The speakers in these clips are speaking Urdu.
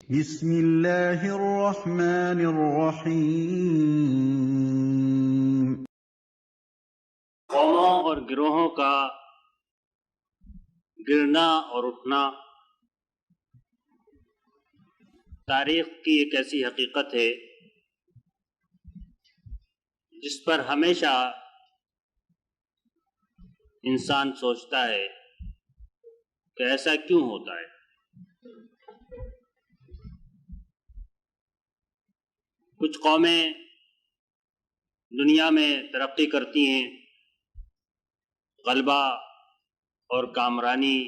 بسم اللہ الرحمن الرحیم۔ قوموں اور گروہوں کا گرنا اور اٹھنا تاریخ کی ایک ایسی حقیقت ہے جس پر ہمیشہ انسان سوچتا ہے کہ ایسا کیوں ہوتا ہے۔ کچھ قومیں دنیا میں ترقی کرتی ہیں، غلبہ اور کامرانی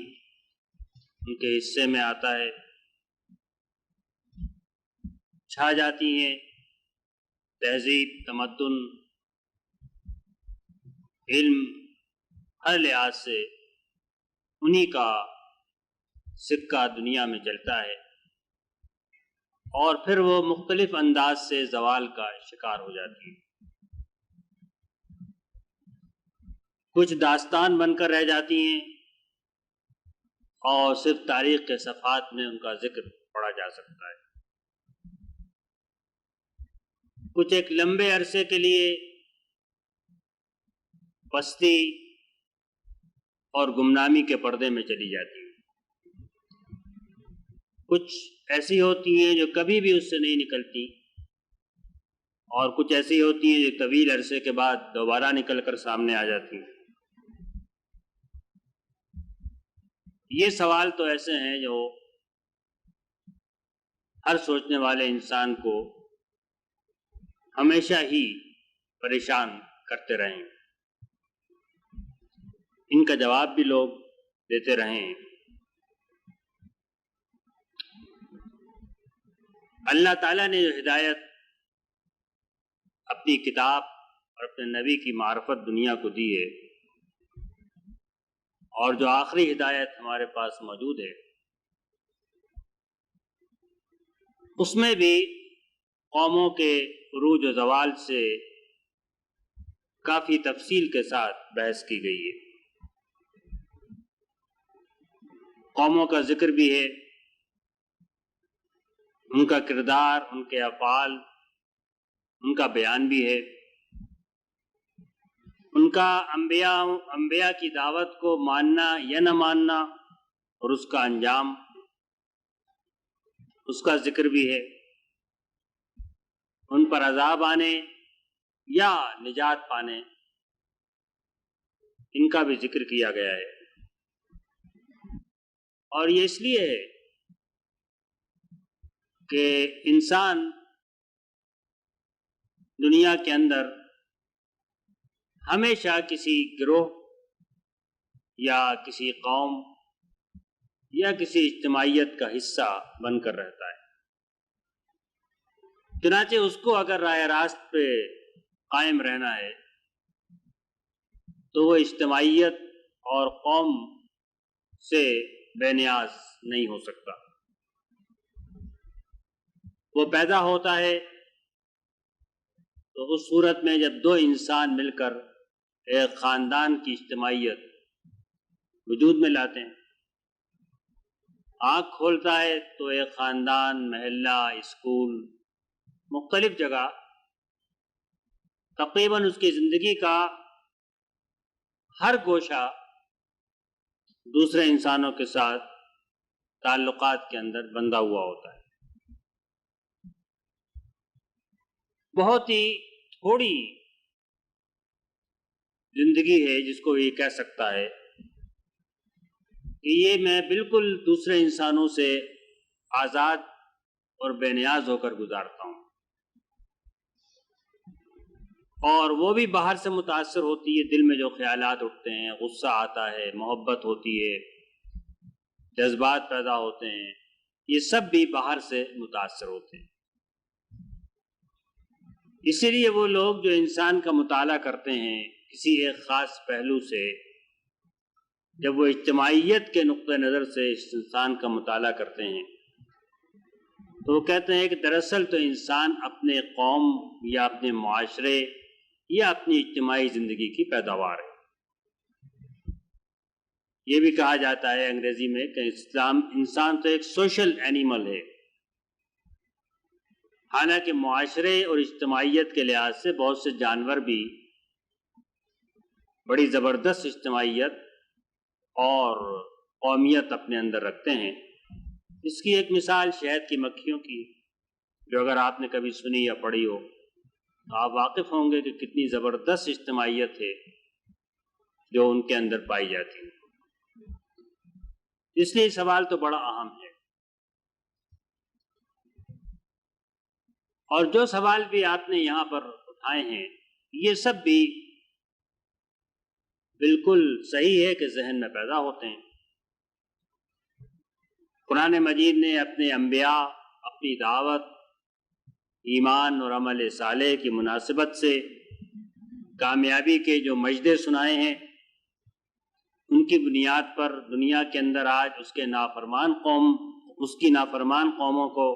ان کے حصے میں آتا ہے، چھا جاتی ہیں، تہذیب، تمدن، علم ہر لحاظ سے انہی کا سکہ دنیا میں چلتا ہے، اور پھر وہ مختلف انداز سے زوال کا شکار ہو جاتی ہے۔ کچھ داستان بن کر رہ جاتی ہیں اور صرف تاریخ کے صفحات میں ان کا ذکر پڑھا جا سکتا ہے۔ کچھ ایک لمبے عرصے کے لیے پستی اور گمنامی کے پردے میں چلی جاتی ہیں۔ کچھ ایسی ہوتی ہیں جو کبھی بھی اس سے نہیں نکلتی، اور کچھ ایسی ہوتی ہیں جو طویل عرصے کے بعد دوبارہ نکل کر سامنے آ جاتی ہیں۔ یہ سوال تو ایسے ہیں جو ہر سوچنے والے انسان کو ہمیشہ ہی پریشان کرتے رہے ہیں، ان کا جواب بھی لوگ دیتے رہے ہیں۔ اللہ تعالیٰ نے جو ہدایت اپنی کتاب اور اپنے نبی کی معرفت دنیا کو دی ہے، اور جو آخری ہدایت ہمارے پاس موجود ہے، اس میں بھی قوموں کے عروج و زوال سے کافی تفصیل کے ساتھ بحث کی گئی ہے۔ قوموں کا ذکر بھی ہے، ان کا کردار، ان کے افعال، ان کا بیان بھی ہے، ان کا انبیاء کی دعوت کو ماننا یا نہ ماننا اور اس کا انجام، اس کا ذکر بھی ہے، ان پر عذاب آنے یا نجات پانے، ان کا بھی ذکر کیا گیا ہے۔ اور یہ اس لیے ہے کہ انسان دنیا کے اندر ہمیشہ کسی گروہ یا کسی قوم یا کسی اجتماعیت کا حصہ بن کر رہتا ہے۔ چنانچہ اس کو اگر راہ راست پہ قائم رہنا ہے تو وہ اجتماعیت اور قوم سے بے نیاز نہیں ہو سکتا۔ وہ پیدا ہوتا ہے تو اس صورت میں جب دو انسان مل کر ایک خاندان کی اجتماعیت وجود میں لاتے ہیں، آنکھ کھولتا ہے تو ایک خاندان، محلہ، اسکول، مختلف جگہ تقریباً اس کی زندگی کا ہر گوشہ دوسرے انسانوں کے ساتھ تعلقات کے اندر بندھا ہوا ہوتا ہے۔ بہت ہی تھوڑی زندگی ہے جس کو یہ کہہ سکتا ہے کہ یہ میں بالکل دوسرے انسانوں سے آزاد اور بے نیاز ہو کر گزارتا ہوں، اور وہ بھی باہر سے متاثر ہوتی ہے، دل میں جو خیالات اٹھتے ہیں، غصہ آتا ہے، محبت ہوتی ہے، جذبات پیدا ہوتے ہیں، یہ سب بھی باہر سے متاثر ہوتے ہیں۔ اسی لیے وہ لوگ جو انسان کا مطالعہ کرتے ہیں کسی ایک خاص پہلو سے، جب وہ اجتماعیت کے نقطہ نظر سے اس انسان کا مطالعہ کرتے ہیں تو وہ کہتے ہیں کہ دراصل تو انسان اپنے قوم یا اپنے معاشرے یا اپنی اجتماعی زندگی کی پیداوار ہے۔ یہ بھی کہا جاتا ہے انگریزی میں کہ انسان تو ایک سوشل اینیمل ہے، حالانکہ معاشرے اور اجتماعیت کے لحاظ سے بہت سے جانور بھی بڑی زبردست اجتماعیت اور قومیت اپنے اندر رکھتے ہیں۔ اس کی ایک مثال شہد کی مکھیوں کی، جو اگر آپ نے کبھی سنی یا پڑھی ہو تو آپ واقف ہوں گے کہ کتنی زبردست اجتماعیت ہے جو ان کے اندر پائی جاتی ہے۔ اس لیے سوال تو بڑا اہم ہے، اور جو سوال بھی آپ نے یہاں پر اٹھائے ہیں یہ سب بھی بالکل صحیح ہے کہ ذہن میں پیدا ہوتے ہیں۔ قرآن مجید نے اپنے انبیاء، اپنی دعوت، ایمان اور عمل صالح کی مناسبت سے کامیابی کے جو مجدے سنائے ہیں، ان کی بنیاد پر دنیا کے اندر آج اس کی نافرمان قوموں کو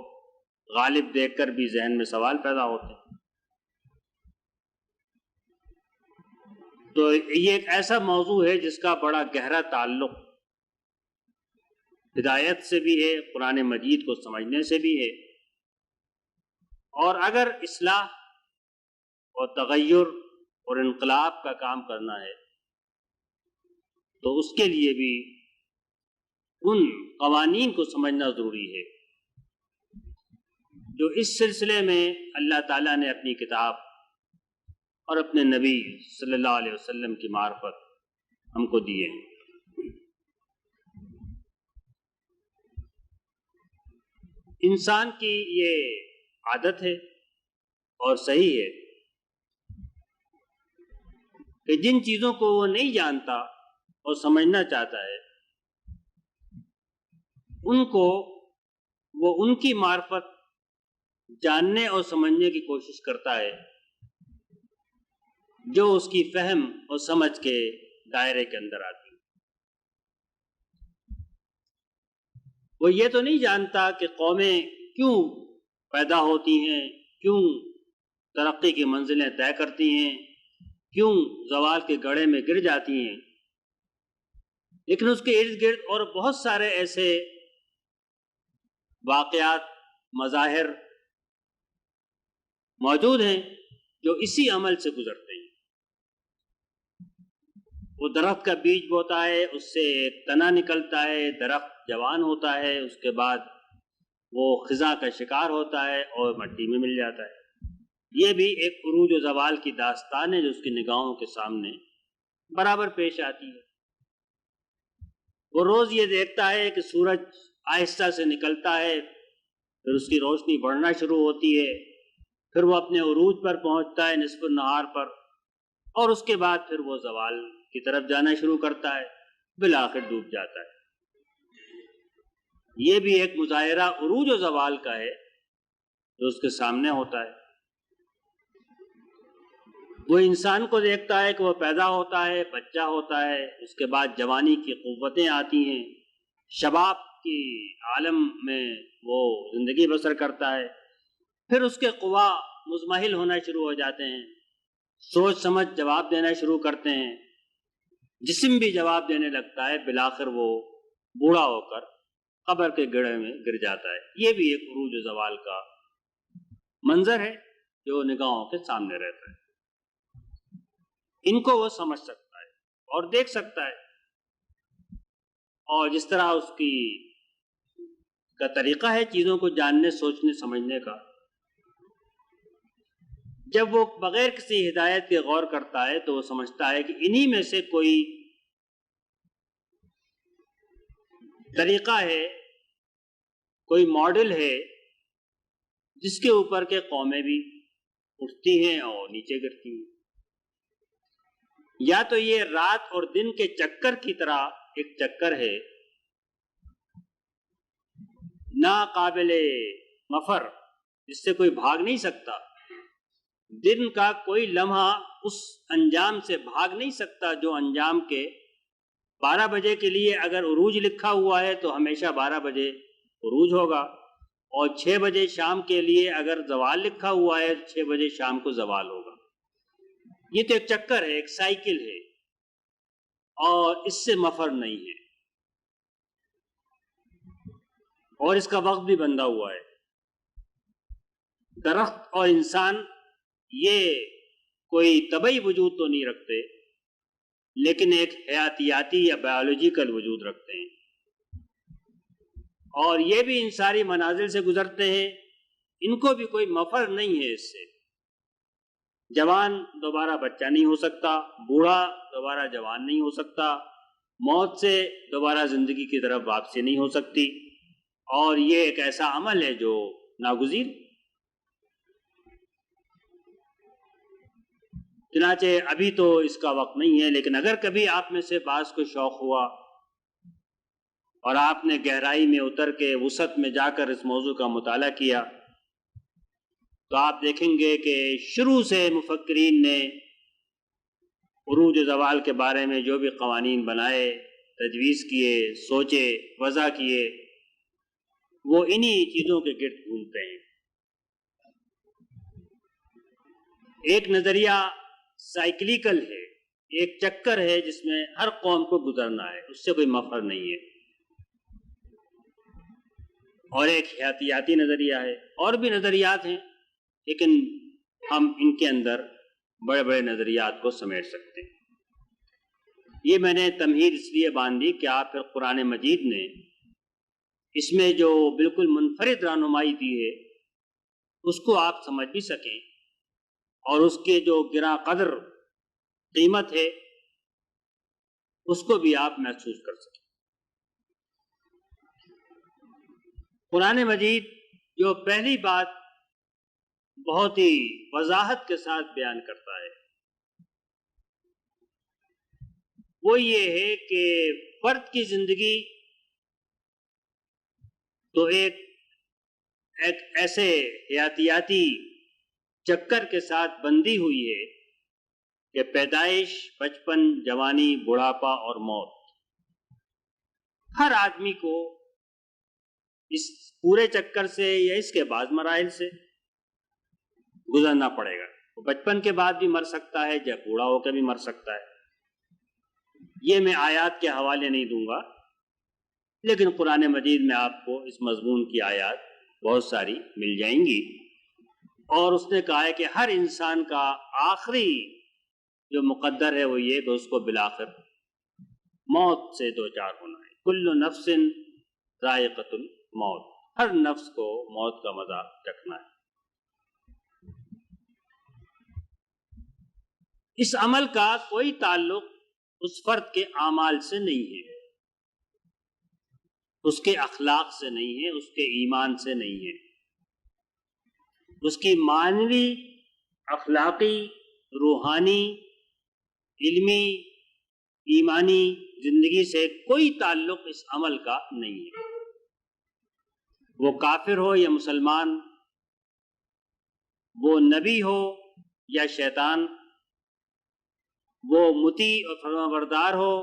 غالب دیکھ کر بھی ذہن میں سوال پیدا ہوتے ہیں۔ تو یہ ایک ایسا موضوع ہے جس کا بڑا گہرا تعلق ہدایت سے بھی ہے، قرآن مجید کو سمجھنے سے بھی ہے، اور اگر اصلاح اور تغیر اور انقلاب کا کام کرنا ہے تو اس کے لیے بھی ان قوانین کو سمجھنا ضروری ہے جو اس سلسلے میں اللہ تعالیٰ نے اپنی کتاب اور اپنے نبی صلی اللہ علیہ وسلم کی معرفت ہم کو دیے ہیں۔ انسان کی یہ عادت ہے اور صحیح ہے کہ جن چیزوں کو وہ نہیں جانتا اور سمجھنا چاہتا ہے ان کو وہ ان کی معرفت جاننے اور سمجھنے کی کوشش کرتا ہے جو اس کی فہم اور سمجھ کے دائرے کے اندر آتی ہے۔ وہ یہ تو نہیں جانتا کہ قومیں کیوں پیدا ہوتی ہیں، کیوں ترقی کی منزلیں طے کرتی ہیں، کیوں زوال کے گڑھے میں گر جاتی ہیں، لیکن اس کے ارد گرد اور بہت سارے ایسے واقعات، مظاہر موجود ہیں جو اسی عمل سے گزرتے ہیں۔ وہ درخت کا بیج بوتا ہے، اس سے ایک تنا نکلتا ہے، درخت جوان ہوتا ہے، اس کے بعد وہ خزاں کا شکار ہوتا ہے اور مٹی میں مل جاتا ہے۔ یہ بھی ایک عروج و زوال کی داستان ہے جو اس کی نگاہوں کے سامنے برابر پیش آتی ہے۔ وہ روز یہ دیکھتا ہے کہ سورج آہستہ سے نکلتا ہے، پھر اس کی روشنی بڑھنا شروع ہوتی ہے، پھر وہ اپنے عروج پر پہنچتا ہے نصف النہار پر، اور اس کے بعد پھر وہ زوال کی طرف جانا شروع کرتا ہے، بالآخر ڈوب جاتا ہے۔ یہ بھی ایک مظاہرہ عروج و زوال کا ہے جو اس کے سامنے ہوتا ہے۔ وہ انسان کو دیکھتا ہے کہ وہ پیدا ہوتا ہے، بچہ ہوتا ہے، اس کے بعد جوانی کی قوتیں آتی ہیں، شباب کی عالم میں وہ زندگی بسر کرتا ہے، پھر اس کے قوا مزمحل ہونا شروع ہو جاتے ہیں، سوچ سمجھ جواب دینا شروع کرتے ہیں، جسم بھی جواب دینے لگتا ہے، بالآخر وہ بوڑھا ہو کر قبر کے گڑھے میں گر جاتا ہے۔ یہ بھی ایک عروج و زوال کا منظر ہے جو نگاہوں کے سامنے رہتا ہے۔ ان کو وہ سمجھ سکتا ہے اور دیکھ سکتا ہے، اور جس طرح اس کا طریقہ ہے چیزوں کو جاننے، سوچنے، سمجھنے کا، جب وہ بغیر کسی ہدایت کے غور کرتا ہے تو وہ سمجھتا ہے کہ انہی میں سے کوئی طریقہ ہے، کوئی ماڈل ہے جس کے اوپر کے قومیں بھی اٹھتی ہیں اور نیچے گرتی ہیں۔ یا تو یہ رات اور دن کے چکر کی طرح ایک چکر ہے، ناقابل مفر، جس سے کوئی بھاگ نہیں سکتا۔ دن کا کوئی لمحہ اس انجام سے بھاگ نہیں سکتا جو انجام کے 12 بجے کے لیے اگر عروج لکھا ہوا ہے تو ہمیشہ 12 بجے عروج ہوگا، اور 6 بجے شام کے لیے اگر زوال لکھا ہوا ہے 6 بجے شام کو زوال ہوگا۔ یہ تو ایک چکر ہے، ایک سائیکل ہے، اور اس سے مفر نہیں ہے، اور اس کا وقت بھی بندھا ہوا ہے۔ درخت اور انسان یہ کوئی طبعی وجود تو نہیں رکھتے، لیکن ایک حیاتیاتی یا بایولوجیکل وجود رکھتے ہیں، اور یہ بھی ان ساری منازل سے گزرتے ہیں، ان کو بھی کوئی مفر نہیں ہے اس سے۔ جوان دوبارہ بچہ نہیں ہو سکتا، بوڑھا دوبارہ جوان نہیں ہو سکتا، موت سے دوبارہ زندگی کی طرف واپسی نہیں ہو سکتی، اور یہ ایک ایسا عمل ہے جو ناگزیر۔ چنانچہ ابھی تو اس کا وقت نہیں ہے، لیکن اگر کبھی آپ میں سے بعض کو شوق ہوا اور آپ نے گہرائی میں اتر کے وسعت میں جا کر اس موضوع کا مطالعہ کیا، تو آپ دیکھیں گے کہ شروع سے مفکرین نے عروج و زوال کے بارے میں جو بھی قوانین بنائے، تجویز کیے، سوچے، وضع کیے، وہ انہی چیزوں کے گرد گھومتے ہیں۔ ایک نظریہ سائیکلیکل ہے، ایک چکر ہے جس میں ہر قوم کو گزرنا ہے، اس سے کوئی مفر نہیں ہے، اور ایک حیاتیاتی نظریہ ہے، اور بھی نظریات ہیں، لیکن ہم ان کے اندر بڑے بڑے نظریات کو سمیٹ سکتے ہیں۔ یہ میں نے تمہید اس لیے باندھ دی کہ آپ پھر قرآن مجید نے اس میں جو بالکل منفرد رہنمائی دی ہے اس کو آپ سمجھ بھی سکیں، اور اس کے جو گراں قدر قیمت ہے اس کو بھی آپ محسوس کر سکیں۔ قرآن مجید جو پہلی بات بہت ہی وضاحت کے ساتھ بیان کرتا ہے وہ یہ ہے کہ فرد کی زندگی تو ایک ایسے حیاتیاتی چکر کے ساتھ بندھی ہوئی ہے کہ پیدائش، بچپن، جوانی، بڑھاپا اور موت، ہر آدمی کو اس پورے چکر سے یا اس کے بعض مراحل سے گزرنا پڑے گا۔ وہ بچپن کے بعد بھی مر سکتا ہے، یا بوڑھا ہو کے بھی مر سکتا ہے۔ یہ میں آیات کے حوالے نہیں دوں گا، لیکن قرآن مجید میں آپ کو اس مضمون کی آیات بہت ساری مل جائیں گی، اور اس نے کہا ہے کہ ہر انسان کا آخری جو مقدر ہے وہ یہ کہ اس کو بالآخر موت سے دوچار ہونا ہے۔ کل نفس ذائقۃ الموت، ہر نفس کو موت کا مزہ چکھنا ہے۔ اس عمل کا کوئی تعلق اس فرد کے اعمال سے نہیں ہے، اس کے اخلاق سے نہیں ہے، اس کے ایمان سے نہیں ہے، اس کی معنوی، اخلاقی، روحانی، علمی، ایمانی زندگی سے کوئی تعلق اس عمل کا نہیں ہے۔ وہ کافر ہو یا مسلمان، وہ نبی ہو یا شیطان، وہ مطیع اور فرمانبردار ہو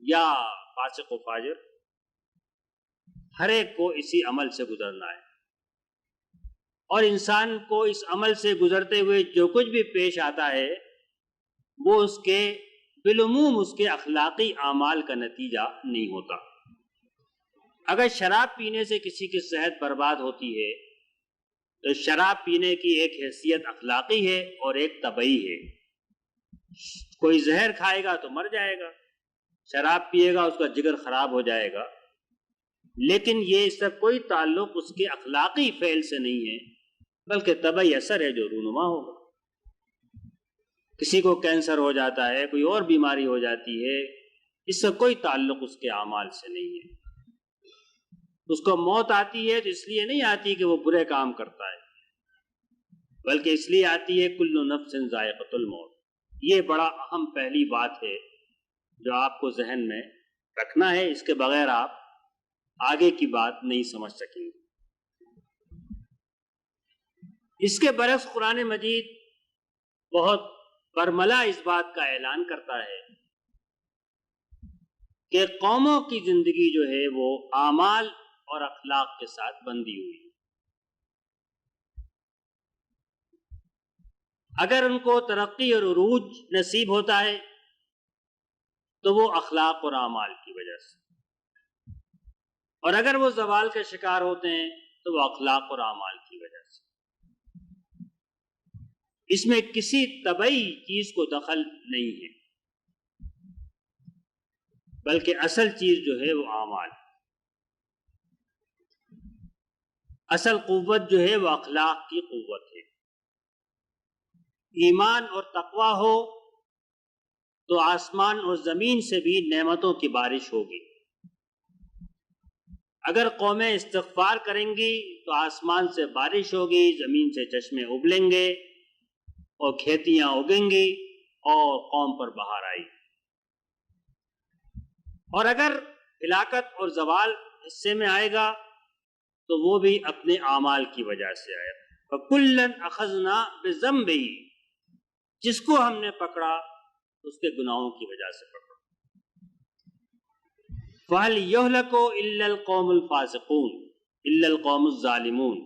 یا فاسق و فاجر، ہر ایک کو اسی عمل سے گزرنا ہے، اور انسان کو اس عمل سے گزرتے ہوئے جو کچھ بھی پیش آتا ہے وہ اس کے بالعموم اس کے اخلاقی اعمال کا نتیجہ نہیں ہوتا۔ اگر شراب پینے سے کسی کی صحت برباد ہوتی ہے تو شراب پینے کی ایک حیثیت اخلاقی ہے اور ایک طبعی ہے۔ کوئی زہر کھائے گا تو مر جائے گا، شراب پیے گا اس کا جگر خراب ہو جائے گا، لیکن یہ اس کا کوئی تعلق اس کے اخلاقی فعل سے نہیں ہے، بلکہ طبعی اثر ہے جو رونما ہوگا۔ کسی کو کینسر ہو جاتا ہے، کوئی اور بیماری ہو جاتی ہے، اس سے کوئی تعلق اس کے اعمال سے نہیں ہے۔ اس کو موت آتی ہے تو اس لیے نہیں آتی کہ وہ برے کام کرتا ہے، بلکہ اس لیے آتی ہے کل نفس ذائقۃ الموت۔ یہ بڑا اہم پہلی بات ہے جو آپ کو ذہن میں رکھنا ہے، اس کے بغیر آپ آگے کی بات نہیں سمجھ سکیں گے۔ اس کے برعکس قرآن مجید بہت برملا اس بات کا اعلان کرتا ہے کہ قوموں کی زندگی جو ہے وہ اعمال اور اخلاق کے ساتھ بندھی ہوئی ہے۔ اگر ان کو ترقی اور عروج نصیب ہوتا ہے تو وہ اخلاق اور اعمال کی وجہ سے، اور اگر وہ زوال کا شکار ہوتے ہیں تو وہ اخلاق اور اعمال کی وجہ سے۔ اس میں کسی طبعی چیز کو دخل نہیں ہے، بلکہ اصل چیز جو ہے وہ اعمال، اصل قوت جو ہے وہ اخلاق کی قوت ہے۔ ایمان اور تقوی ہو تو آسمان اور زمین سے بھی نعمتوں کی بارش ہوگی۔ اگر قومیں استغفار کریں گی تو آسمان سے بارش ہوگی، زمین سے چشمے ابلیں گے اور کھیتیاں اگیں گی اور قوم پر بہار آئی۔ اور اگر ہلاکت اور زوال حصے میں آئے گا تو وہ بھی اپنے اعمال کی وجہ سے آئے گا۔ فَكُلًّا أَخَذْنَا بِذَنبِهِ، جس کو ہم نے پکڑا اس کے گناہوں کی وجہ سے پکڑا۔ فَهَلْ يُهْلَكُ إِلَّا الْقَوْمُ الْفَاسِقُونَ إِلَّا الْقَوْمُ الظَّالِمُونَ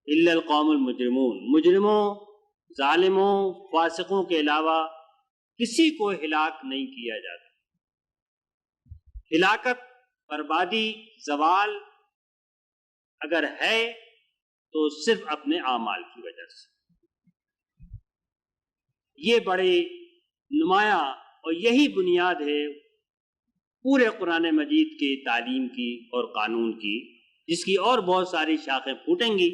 إِلَّا الْقَوْمُ الْمُجْرِمُونَ، مجرموں، ظالموں، فاسقوں کے علاوہ کسی کو ہلاک نہیں کیا جاتا۔ ہلاکت، بربادی، زوال اگر ہے تو صرف اپنے اعمال کی وجہ سے۔ یہ بڑی نمایاں اور یہی بنیاد ہے پورے قرآن مجید کی تعلیم کی اور قانون کی، جس کی اور بہت ساری شاخیں پھوٹیں گی،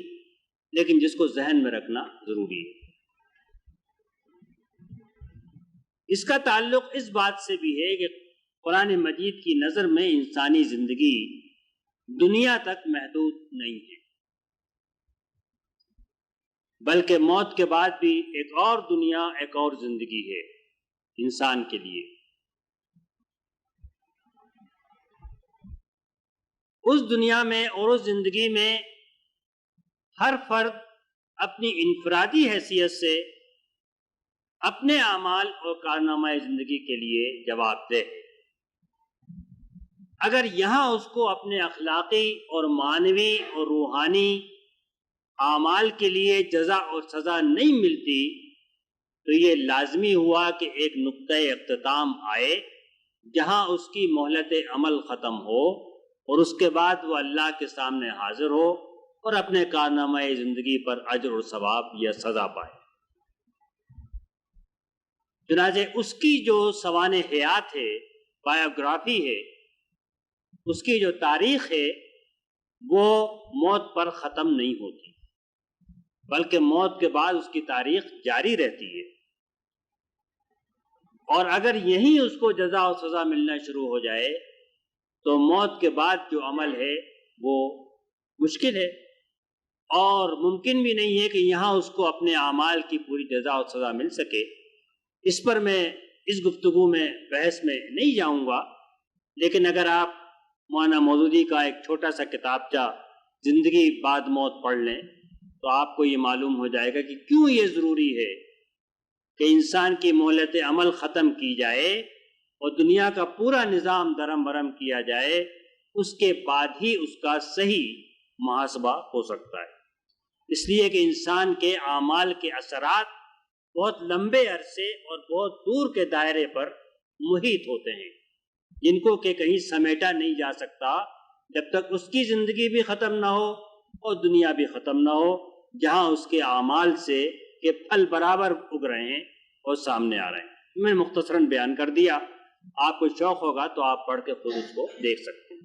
لیکن جس کو ذہن میں رکھنا ضروری ہے۔ اس کا تعلق اس بات سے بھی ہے کہ قرآن مجید کی نظر میں انسانی زندگی دنیا تک محدود نہیں ہے، بلکہ موت کے بعد بھی ایک اور دنیا، ایک اور زندگی ہے انسان کے لیے۔ اس دنیا میں اور اس زندگی میں ہر فرد اپنی انفرادی حیثیت سے اپنے اعمال اور کارنامہ زندگی کے لیے جواب دہ ہے۔ اگر یہاں اس کو اپنے اخلاقی اور معنوی اور روحانی اعمال کے لیے جزا اور سزا نہیں ملتی تو یہ لازمی ہوا کہ ایک نقطۂ اختتام آئے جہاں اس کی مہلت عمل ختم ہو اور اس کے بعد وہ اللہ کے سامنے حاضر ہو اور اپنے کارنامہ زندگی پر اجر اور ثواب یا سزا پائے۔ چنانچہ اس کی جو سوانح حیات ہے، بایوگرافی ہے، اس کی جو تاریخ ہے، وہ موت پر ختم نہیں ہوتی، بلکہ موت کے بعد اس کی تاریخ جاری رہتی ہے۔ اور اگر یہیں اس کو جزا و سزا ملنا شروع ہو جائے تو موت کے بعد جو عمل ہے وہ مشکل ہے، اور ممکن بھی نہیں ہے کہ یہاں اس کو اپنے اعمال کی پوری جزا و سزا مل سکے۔ اس پر میں اس گفتگو میں بحث میں نہیں جاؤں گا، لیکن اگر آپ مولانا مودودی کا ایک چھوٹا سا کتابچہ زندگی بعد موت پڑھ لیں تو آپ کو یہ معلوم ہو جائے گا کہ کیوں یہ ضروری ہے کہ انسان کی مہلت عمل ختم کی جائے اور دنیا کا پورا نظام درم برم کیا جائے، اس کے بعد ہی اس کا صحیح محاسبہ ہو سکتا ہے۔ اس لیے کہ انسان کے اعمال کے اثرات بہت لمبے عرصے اور بہت دور کے دائرے پر محیط ہوتے ہیں، جن کو کہ کہیں سمیٹا نہیں جا سکتا جب تک اس کی زندگی بھی ختم نہ ہو اور دنیا بھی ختم نہ ہو، جہاں اس کے اعمال سے کہ پھل برابر اگ رہے ہیں اور سامنے آ رہے ہیں۔ میں نے مختصراً بیان کر دیا، آپ کو شوق ہوگا تو آپ پڑھ کے خود اس کو دیکھ سکتے ہیں۔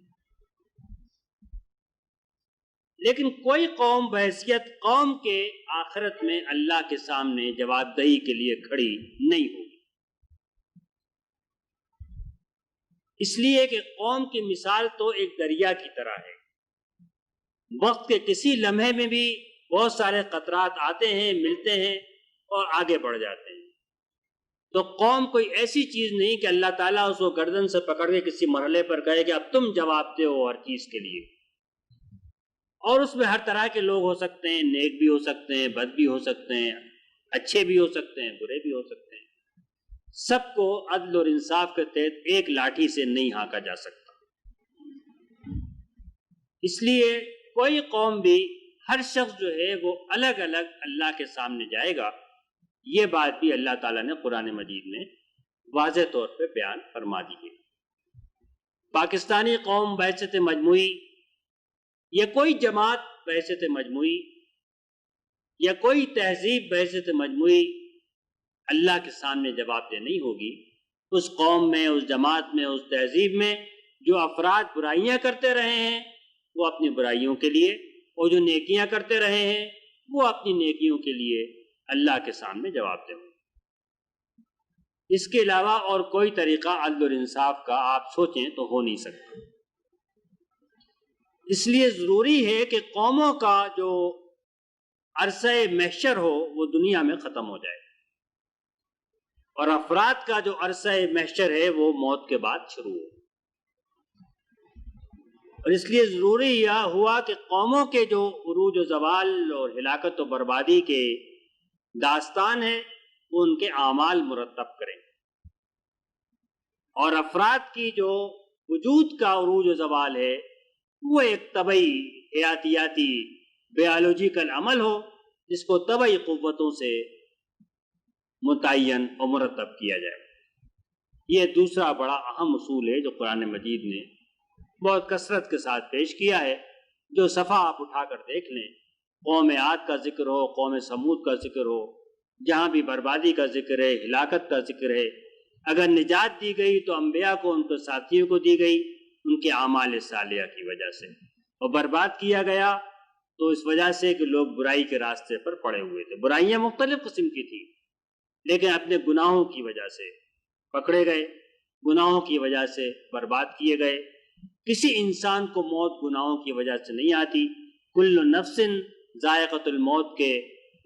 لیکن کوئی قوم بحیثیت قوم کے آخرت میں اللہ کے سامنے جواب دہی کے لیے کھڑی نہیں ہوگی، اس لیے کہ قوم کی مثال تو ایک دریا کی طرح ہے۔ وقت کے کسی لمحے میں بھی بہت سارے قطرات آتے ہیں، ملتے ہیں اور آگے بڑھ جاتے ہیں۔ تو قوم کوئی ایسی چیز نہیں کہ اللہ تعالیٰ اس کو گردن سے پکڑ کے کسی مرحلے پر کہے کہ اب تم جواب دے ہو ہر چیز کے لیے۔ اور اس میں ہر طرح کے لوگ ہو سکتے ہیں، نیک بھی ہو سکتے ہیں، بد بھی ہو سکتے ہیں، اچھے بھی ہو سکتے ہیں، برے بھی ہو سکتے ہیں۔ سب کو عدل اور انصاف کے تحت ایک لاٹھی سے نہیں ہانکا جا سکتا۔ اس لیے کوئی قوم بھی، ہر شخص جو ہے وہ الگ الگ اللہ کے سامنے جائے گا۔ یہ بات بھی اللہ تعالیٰ نے قرآن مجید میں واضح طور پہ بیان فرما دی ہے۔ پاکستانی قوم بحیثیت مجموعی یا کوئی جماعت بحیثیت مجموعی یا کوئی تہذیب بحیثیت مجموعی اللہ کے سامنے جواب دہ نہیں ہوگی، اس قوم میں، اس جماعت میں، اس تہذیب میں جو افراد برائیاں کرتے رہے ہیں وہ اپنی برائیوں کے لیے، اور جو نیکیاں کرتے رہے ہیں وہ اپنی نیکیوں کے لیے اللہ کے سامنے جواب دہ ہوں۔ اس کے علاوہ اور کوئی طریقہ عدل اور انصاف کا آپ سوچیں تو ہو نہیں سکتا۔ اس لیے ضروری ہے کہ قوموں کا جو عرصہ محشر ہو وہ دنیا میں ختم ہو جائے، اور افراد کا جو عرصہ محشر ہے وہ موت کے بعد شروع ہو۔ اور اس لیے ضروری یہ ہوا کہ قوموں کے جو عروج و زوال اور ہلاکت و بربادی کے داستان ہیں وہ ان کے اعمال مرتب کریں، اور افراد کی جو وجود کا عروج و زوال ہے وہ ایک طبعی حیاتیاتی بیالوجیکل عمل ہو جس کو طبعی قوتوں سے متعین اور مرتب کیا جائے۔ یہ دوسرا بڑا اہم اصول ہے جو قرآن مجید نے بہت کثرت کے ساتھ پیش کیا ہے۔ جو صفحہ آپ اٹھا کر دیکھ لیں، قوم عاد کا ذکر ہو، قوم سمود کا ذکر ہو، جہاں بھی بربادی کا ذکر ہے، ہلاکت کا ذکر ہے، اگر نجات دی گئی تو انبیاء کو، ان کے ساتھیوں کو دی گئی ان کے اعمال صالحہ کی وجہ سے، اور برباد کیا گیا تو اس وجہ سے کہ لوگ برائی کے راستے پر پڑے ہوئے تھے۔ برائیاں مختلف قسم کی تھی، لیکن اپنے گناہوں کی وجہ سے پکڑے گئے، گناہوں کی وجہ سے برباد کیے گئے۔ کسی انسان کو موت گناہوں کی وجہ سے نہیں آتی۔ کل نفس ذائقۃ الموت کے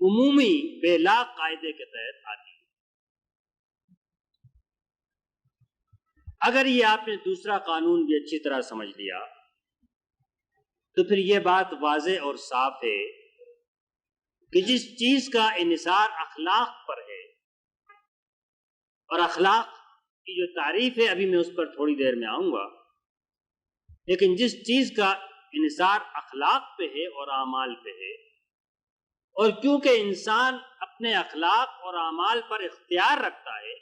عمومی بے لاگ قاعدے کے تحت آتی ہے۔ اگر یہ آپ نے دوسرا قانون بھی اچھی طرح سمجھ لیا تو پھر یہ بات واضح اور صاف ہے کہ جس چیز کا انحصار اخلاق پر ہے، اور اخلاق کی جو تعریف ہے ابھی میں اس پر تھوڑی دیر میں آؤں گا، لیکن جس چیز کا انحصار اخلاق پہ ہے اور اعمال پہ ہے، اور کیونکہ انسان اپنے اخلاق اور اعمال پر اختیار رکھتا ہے،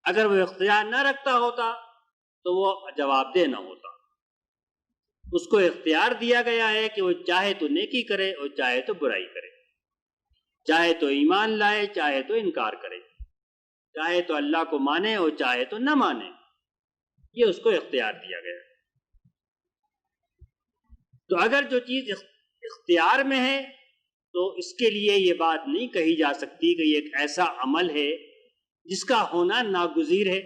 اگر وہ اختیار نہ رکھتا ہوتا تو وہ جواب دہ نہ ہوتا۔ اس کو اختیار دیا گیا ہے کہ وہ چاہے تو نیکی کرے اور چاہے تو برائی کرے، چاہے تو ایمان لائے چاہے تو انکار کرے، چاہے تو اللہ کو مانے اور چاہے تو نہ مانے، یہ اس کو اختیار دیا گیا ہے۔ تو اگر جو چیز اختیار میں ہے تو اس کے لیے یہ بات نہیں کہی جا سکتی کہ یہ ایک ایسا عمل ہے جس کا ہونا ناگزیر ہے،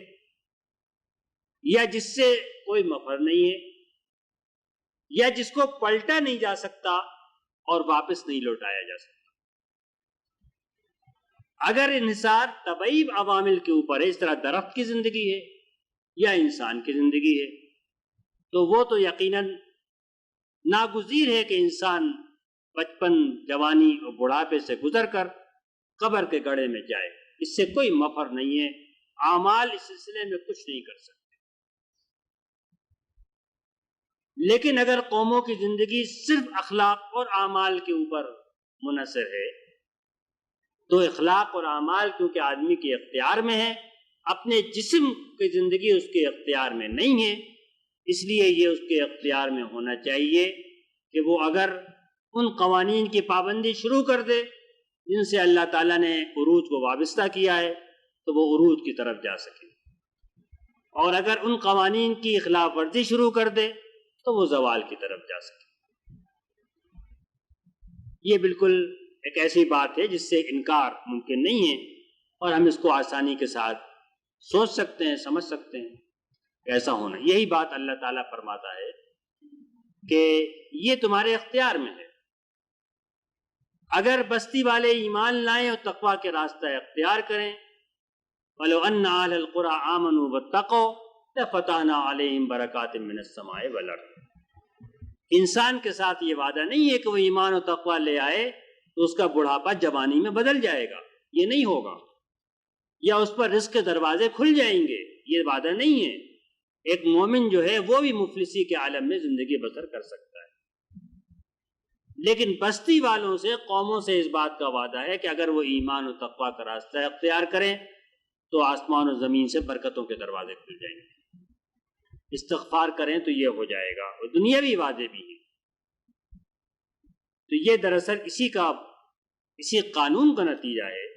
یا جس سے کوئی مفر نہیں ہے، یا جس کو پلٹا نہیں جا سکتا اور واپس نہیں لوٹایا جا سکتا۔ اگر انحصار طبعی عوامل کے اوپر ہے، اس طرح درخت کی زندگی ہے یا انسان کی زندگی ہے، تو وہ تو یقیناً ناگزیر ہے کہ انسان بچپن، جوانی اور بڑھاپے سے گزر کر قبر کے گڑھے میں جائے، اس سے کوئی مفر نہیں ہے۔ اعمال اس سلسلے میں کچھ نہیں کر سکتے۔ لیکن اگر قوموں کی زندگی صرف اخلاق اور اعمال کے اوپر منحصر ہے تو اخلاق اور اعمال کیونکہ آدمی کے اختیار میں ہے، اپنے جسم کی زندگی اس کے اختیار میں نہیں ہے، اس لیے یہ اس کے اختیار میں ہونا چاہیے کہ وہ اگر ان قوانین کی پابندی شروع کر دے جن سے اللہ تعالیٰ نے عروج کو وابستہ کیا ہے تو وہ عروج کی طرف جا سکے، اور اگر ان قوانین کی خلاف ورزی شروع کر دے تو وہ زوال کی طرف جا سکے۔ یہ بالکل ایک ایسی بات ہے جس سے انکار ممکن نہیں ہے، اور ہم اس کو آسانی کے ساتھ سوچ سکتے ہیں، سمجھ سکتے ہیں ایسا ہونا۔ یہی بات اللہ تعالیٰ فرماتا ہے کہ یہ تمہارے اختیار میں ہے، اگر بستی والے ایمان لائیں اور تقوی کے راستہ اختیار کریں، وَلَوْ أَنَّ أَهْلَ الْقُرَىٰ آمَنُوا وَاتَّقَوْا لَفَتَحْنَا عَلَيْهِمْ بَرَكَاتٍ مِّنَ السَّمَاءِ وَالْأَرْضِ۔ انسان کے ساتھ یہ وعدہ نہیں ہے کہ وہ ایمان و تقوی لے آئے تو اس کا بڑھاپا جوانی میں بدل جائے گا، یہ نہیں ہوگا، یا اس پر رزق کے دروازے کھل جائیں گے، یہ وعدہ نہیں ہے۔ ایک مومن جو ہے وہ بھی مفلسی کے عالم میں زندگی بسر کر سکتا ہے، لیکن بستی والوں سے، قوموں سے اس بات کا وعدہ ہے کہ اگر وہ ایمان و تقوی کا راستہ اختیار کریں تو آسمان و زمین سے برکتوں کے دروازے کھل جائیں گے، استغفار کریں تو یہ ہو جائے گا، اور دنیاوی وعدے بھی ہیں۔ تو یہ دراصل اسی قانون کا نتیجہ ہے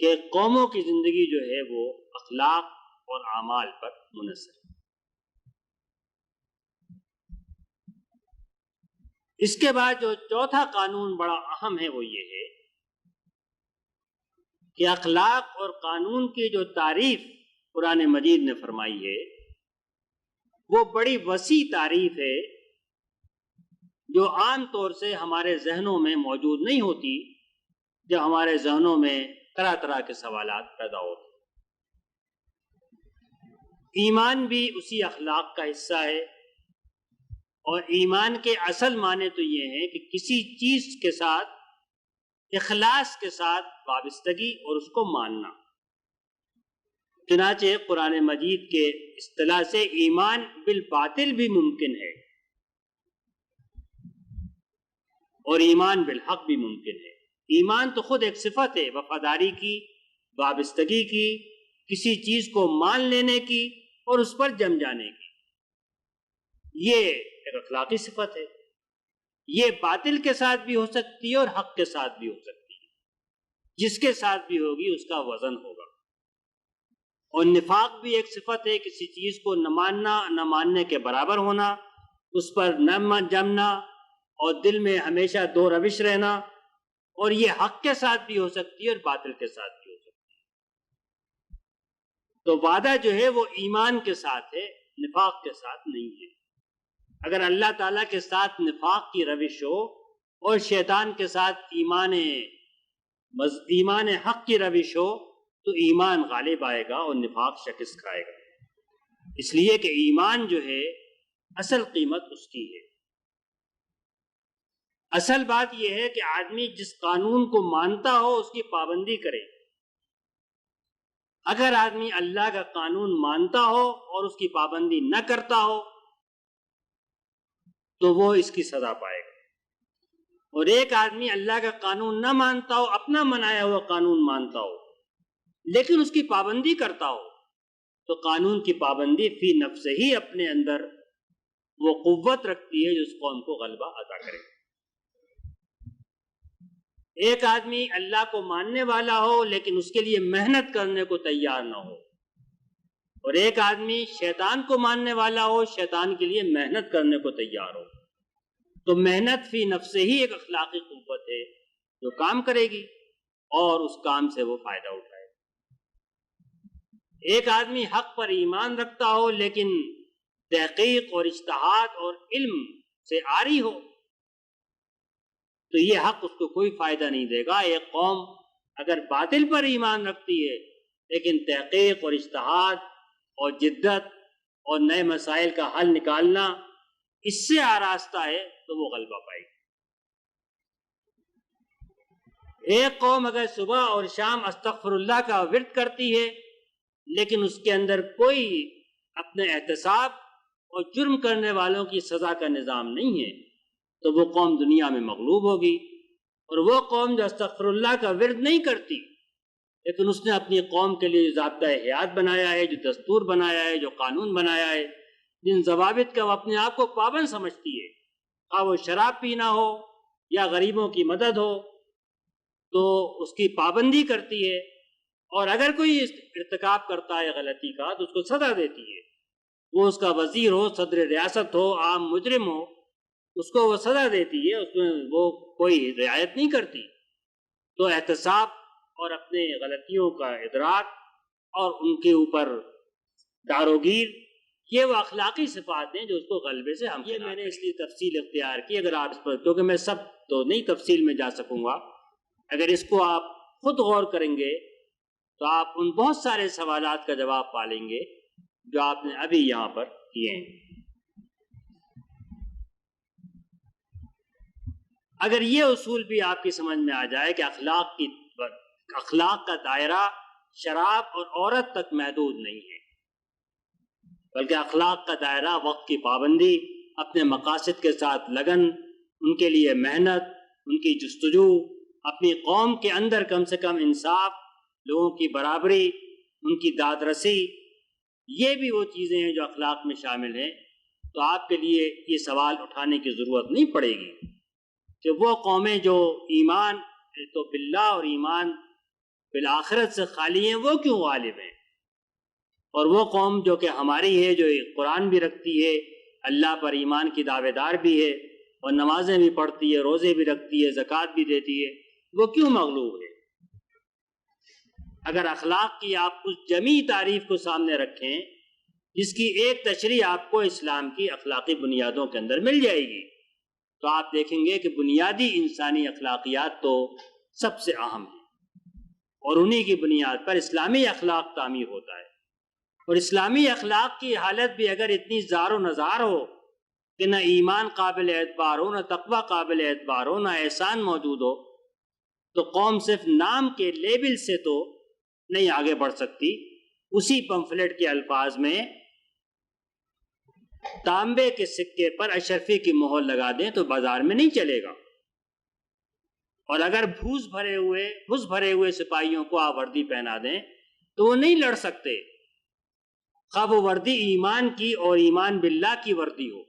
کہ قوموں کی زندگی جو ہے وہ اخلاق اور اعمال پر منحصر ہے۔ اس کے بعد جو چوتھا قانون بڑا اہم ہے وہ یہ ہے کہ اخلاق اور قانون کی جو تعریف قرآن مجید نے فرمائی ہے وہ بڑی وسیع تعریف ہے، جو عام طور سے ہمارے ذہنوں میں موجود نہیں ہوتی جب ہمارے ذہنوں میں طرح طرح کے سوالات پیدا ہوتے۔ ایمان بھی اسی اخلاق کا حصہ ہے، اور ایمان کے اصل معنی تو یہ ہے کہ کسی چیز کے ساتھ اخلاص کے ساتھ وابستگی اور اس کو ماننا۔ چنانچہ قرآن مجید کے اصطلاح سے ایمان بالباطل بھی ممکن ہے اور ایمان بالحق بھی ممکن ہے۔ ایمان تو خود ایک صفت ہے، وفاداری کی، وابستگی کی، کسی چیز کو مان لینے کی اور اس پر جم جانے کی، یہ ایک اخلاقی صفت ہے۔ یہ باطل کے ساتھ بھی ہو سکتی ہے اور حق کے ساتھ بھی ہو سکتی ہے، جس کے ساتھ بھی ہوگی اس کا وزن ہوگا۔ اور نفاق بھی ایک صفت ہے، کسی چیز کو نہ ماننا، نہ ماننے کے برابر ہونا، اس پر نہ جمنا اور دل میں ہمیشہ دو روش رہنا، اور یہ حق کے ساتھ بھی ہو سکتی ہے اور باطل کے ساتھ بھی ہو سکتی ہے۔ تو وعدہ جو ہے وہ ایمان کے ساتھ ہے، نفاق کے ساتھ نہیں ہے۔ اگر اللہ تعالیٰ کے ساتھ نفاق کی روش ہو اور شیطان کے ساتھ ایمان حق کی روش ہو تو ایمان غالب آئے گا اور نفاق شکست کھائے گا، اس لیے کہ ایمان جو ہے اصل قیمت اس کی ہے۔ اصل بات یہ ہے کہ آدمی جس قانون کو مانتا ہو اس کی پابندی کرے۔ اگر آدمی اللہ کا قانون مانتا ہو اور اس کی پابندی نہ کرتا ہو تو وہ اس کی سزا پائے گا، اور ایک آدمی اللہ کا قانون نہ مانتا ہو، اپنا بنایا ہوا قانون مانتا ہو لیکن اس کی پابندی کرتا ہو، تو قانون کی پابندی فی نفس ہی اپنے اندر وہ قوت رکھتی ہے جو اس قوم کو غلبہ عطا کرے۔ ایک آدمی اللہ کو ماننے والا ہو لیکن اس کے لیے محنت کرنے کو تیار نہ ہو، اور ایک آدمی شیطان کو ماننے والا ہو، شیطان کے لیے محنت کرنے کو تیار ہو، تو محنت فی نفس ہی ایک اخلاقی قوت ہے جو کام کرے گی اور اس کام سے وہ فائدہ اٹھائے۔ ایک آدمی حق پر ایمان رکھتا ہو لیکن تحقیق اور اجتہاد اور علم سے عاری ہو تو یہ حق اس کو کوئی فائدہ نہیں دے گا۔ ایک قوم اگر باطل پر ایمان رکھتی ہے لیکن تحقیق اور اجتہاد اور جدت اور نئے مسائل کا حل نکالنا اس سے آراستہ ہے تو وہ غلبہ پائے گی۔ ایک قوم اگر صبح اور شام استغفر اللہ کا ورد کرتی ہے لیکن اس کے اندر کوئی اپنے احتساب اور جرم کرنے والوں کی سزا کا نظام نہیں ہے تو وہ قوم دنیا میں مغلوب ہوگی۔ اور وہ قوم جو استغفر اللہ کا ورد نہیں کرتی لیکن اس نے اپنی قوم کے لیے ضابطۂ حیات بنایا ہے، جو دستور بنایا ہے، جو قانون بنایا ہے، جن ضوابط کا وہ اپنے آپ کو پابند سمجھتی ہے، خواہ وہ شراب پینا ہو یا غریبوں کی مدد ہو، تو اس کی پابندی کرتی ہے، اور اگر کوئی ارتکاب کرتا ہے غلطی کا تو اس کو سزا دیتی ہے۔ وہ اس کا وزیر ہو، صدر ریاست ہو، عام مجرم ہو، اس کو وہ سزا دیتی ہے، اس میں وہ کوئی رعایت نہیں کرتی۔ تو احتساب اور اپنے غلطیوں کا ادراک اور ان کے اوپر داروگیر، یہ وہ اخلاقی صفات ہیں جو اس کو غلبے سے ہم۔ یہ میں نے اس لیے تفصیل اختیار کی، اگر آپ اس پر، کیونکہ میں سب تو نہیں تفصیل میں جا سکوں گا، اگر اس کو آپ خود غور کریں گے تو آپ ان بہت سارے سوالات کا جواب پالیں گے جو آپ نے ابھی یہاں پر کیے ہیں۔ اگر یہ اصول بھی آپ کی سمجھ میں آ جائے کہ اخلاق کا دائرہ شراب اور عورت تک محدود نہیں ہے، بلکہ اخلاق کا دائرہ وقت کی پابندی، اپنے مقاصد کے ساتھ لگن، ان کے لیے محنت، ان کی جستجو، اپنی قوم کے اندر کم سے کم انصاف، لوگوں کی برابری، ان کی داد رسی، یہ بھی وہ چیزیں ہیں جو اخلاق میں شامل ہیں، تو آپ کے لیے یہ سوال اٹھانے کی ضرورت نہیں پڑے گی کہ وہ قومیں جو ایمان تو باللہ اور ایمان بالآخرت سے خالی ہیں وہ کیوں غالب ہیں، اور وہ قوم جو کہ ہماری ہے، جو قرآن بھی رکھتی ہے، اللہ پر ایمان کی دعوے دار بھی ہے اور نمازیں بھی پڑھتی ہے، روزے بھی رکھتی ہے، زکوٰۃ بھی دیتی ہے، وہ کیوں مغلوب ہے؟ اگر اخلاق کی آپ اس جمیع تعریف کو سامنے رکھیں جس کی ایک تشریح آپ کو اسلام کی اخلاقی بنیادوں کے اندر مل جائے گی، تو آپ دیکھیں گے کہ بنیادی انسانی اخلاقیات تو سب سے اہم ہیں، اور انہی کی بنیاد پر اسلامی اخلاق تعمیر ہوتا ہے۔ اور اسلامی اخلاق کی حالت بھی اگر اتنی زار و نزار ہو کہ نہ ایمان قابل اعتبار ہو، نہ تقوی قابل اعتبار ہو، نہ احسان موجود ہو، تو قوم صرف نام کے لیبل سے تو نہیں آگے بڑھ سکتی۔ اسی پمفلٹ کے الفاظ میں تانبے کے سکے پر اشرفی کی مہر لگا دیں تو بازار میں نہیں چلے گا، اور اگر بھوس بھرے ہوئے سپاہیوں کو آپ وردی پہنا دیں تو وہ نہیں لڑ سکتے، خواہ وہ وردی ایمان کی اور ایمان باللہ کی وردی ہو۔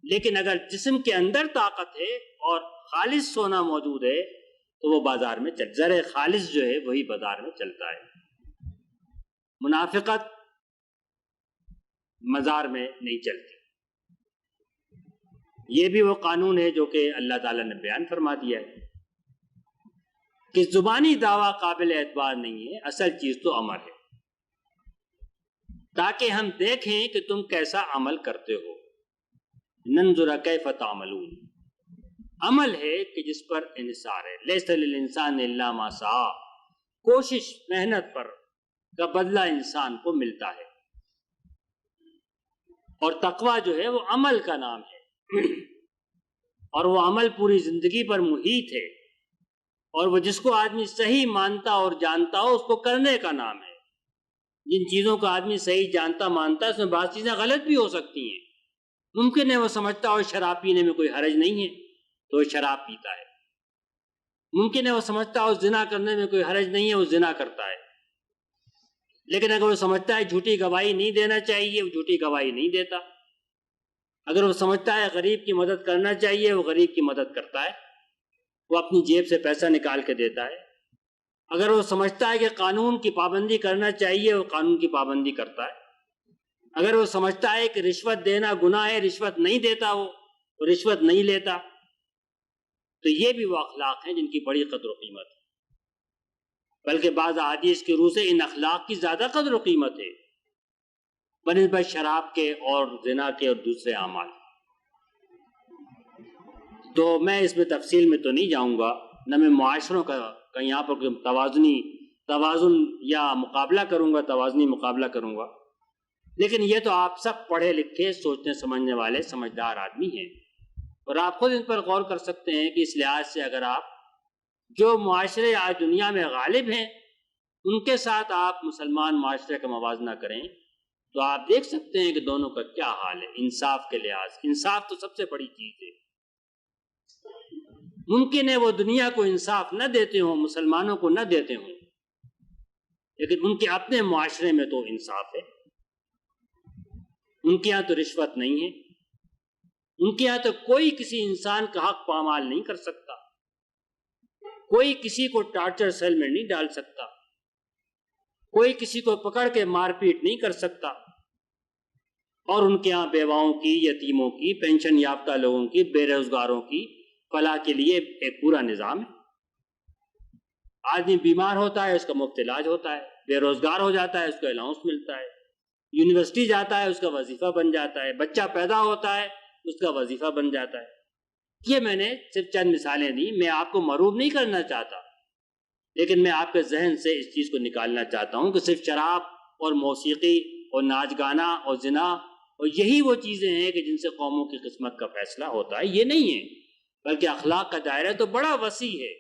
لیکن اگر جسم کے اندر طاقت ہے اور خالص سونا موجود ہے تو وہ بازار میں زر خالص جو ہے وہی بازار میں چلتا ہے۔ منافقت مزار میں نہیں چلتی۔ یہ بھی وہ قانون ہے جو کہ اللہ تعالیٰ نے بیان فرما دیا ہے کہ زبانی دعویٰ قابل اعتبار نہیں ہے، اصل چیز تو عمل ہے، تاکہ ہم دیکھیں کہ تم کیسا عمل کرتے ہو۔ ننظر کیف تعملون، عمل ہے کہ جس پر انحصار ہے۔ لیس للانسان الا ما سعی، کوشش محنت پر کا بدلہ انسان کو ملتا ہے، اور تقویٰ جو ہے وہ عمل کا نام ہے، اور وہ عمل پوری زندگی پر محیط ہے، اور وہ جس کو آدمی صحیح مانتا اور جانتا ہو اس کو کرنے کا نام ہے۔ جن چیزوں کو آدمی صحیح جانتا مانتا ہے اس میں بعض چیزیں غلط بھی ہو سکتی ہیں۔ ممکن ہے وہ سمجھتا ہو شراب پینے میں کوئی حرج نہیں ہے تو وہ شراب پیتا ہے، ممکن ہے وہ سمجھتا ہو زنا کرنے میں کوئی حرج نہیں ہے، وہ زنا کرتا ہے، لیکن اگر وہ سمجھتا ہے جھوٹی گواہی نہیں دینا چاہیے وہ جھوٹی گواہی نہیں دیتا، اگر وہ سمجھتا ہے غریب کی مدد کرنا چاہیے وہ غریب کی مدد کرتا ہے، وہ اپنی جیب سے پیسہ نکال کے دیتا ہے، اگر وہ سمجھتا ہے کہ قانون کی پابندی کرنا چاہیے وہ قانون کی پابندی کرتا ہے، اگر وہ سمجھتا ہے کہ رشوت دینا گناہ ہے رشوت نہیں دیتا وہ رشوت نہیں لیتا۔ تو یہ بھی وہ اخلاق ہیں جن کی بڑی قدر و قیمت ہے، بلکہ بعض احادیث کی روح سے ان اخلاق کی زیادہ قدر و قیمت ہے بنسبت شراب کے اور زنا کے اور دوسرے اعمال۔ تو میں اس میں تفصیل میں تو نہیں جاؤں گا، نہ میں معاشروں کا یہاں پر توازن یا مقابلہ کروں گا، توازنی مقابلہ کروں گا، لیکن یہ تو آپ سب پڑھے لکھے سوچنے سمجھنے والے سمجھدار آدمی ہیں، اور آپ خود ان پر غور کر سکتے ہیں کہ اس لحاظ سے اگر آپ جو معاشرے آج دنیا میں غالب ہیں ان کے ساتھ آپ مسلمان معاشرے کا موازنہ کریں تو آپ دیکھ سکتے ہیں کہ دونوں کا کیا حال ہے۔ انصاف کے لحاظ، انصاف تو سب سے بڑی چیز ہے۔ ممکن ہے وہ دنیا کو انصاف نہ دیتے ہوں، مسلمانوں کو نہ دیتے ہوں، لیکن ان کے اپنے معاشرے میں تو انصاف ہے، ان کے یہاں تو رشوت نہیں ہے، ان کے یہاں تو کوئی کسی انسان کا حق پامال نہیں کر سکتا، کوئی کسی کو ٹارچر سیل میں نہیں ڈال سکتا، کوئی کسی کو پکڑ کے مار پیٹ نہیں کر سکتا، اور ان کے ہاں بیواؤں کی، یتیموں کی، پینشن یافتہ لوگوں کی، بے روزگاروں کی فلاح کے لیے ایک پورا نظام ہے۔ آدمی بیمار ہوتا ہے اس کا مفت علاج ہوتا ہے، بے روزگار ہو جاتا ہے اس کو الاؤنس ملتا ہے، یونیورسٹی جاتا ہے اس کا وظیفہ بن جاتا ہے، بچہ پیدا ہوتا ہے اس کا وظیفہ بن جاتا ہے۔ یہ میں نے صرف چند مثالیں دی، میں آپ کو مروب نہیں کرنا چاہتا، لیکن میں آپ کے ذہن سے اس چیز کو نکالنا چاہتا ہوں کہ صرف شراب اور موسیقی اور ناچ گانا اور زنا اور یہی وہ چیزیں ہیں کہ جن سے قوموں کی قسمت کا فیصلہ ہوتا ہے، یہ نہیں ہے، بلکہ اخلاق کا دائرہ تو بڑا وسیع ہے۔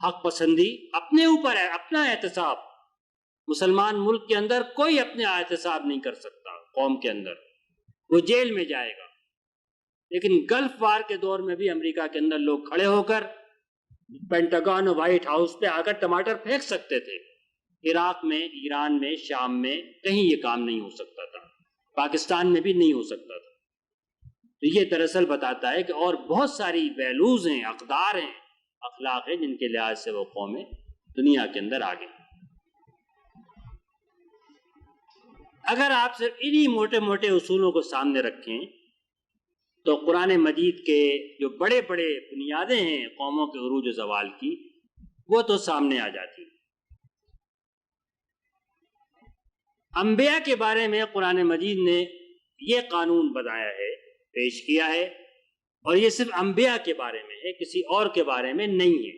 حق پسندی اپنے اوپر ہے، اپنا احتساب، مسلمان ملک کے اندر کوئی اپنے احتساب نہیں کر سکتا، قوم کے اندر وہ جیل میں جائے گا، لیکن گلف وار کے دور میں بھی امریکہ کے اندر لوگ کھڑے ہو کر پینٹاگون اور وائٹ ہاؤس پہ آ کر ٹماٹر پھینک سکتے تھے۔ عراق میں، ایران میں، شام میں کہیں یہ کام نہیں ہو سکتا تھا، پاکستان میں بھی نہیں ہو سکتا تھا۔ تو یہ دراصل بتاتا ہے کہ اور بہت ساری ویلوز ہیں، اقدار ہیں، اخلاق ہیں جن کے لحاظ سے وہ قومیں دنیا کے اندر آگے۔ اگر آپ صرف انہی موٹے موٹے اصولوں کو سامنے رکھیں تو قرآن مجید کے جو بڑے بڑے بنیادیں ہیں قوموں کے عروج و زوال کی، وہ تو سامنے آ جاتی۔ انبیاء کے بارے میں قرآن مجید نے یہ قانون بتایا ہے، پیش کیا ہے، اور یہ صرف انبیاء کے بارے میں ہے، کسی اور کے بارے میں نہیں ہے۔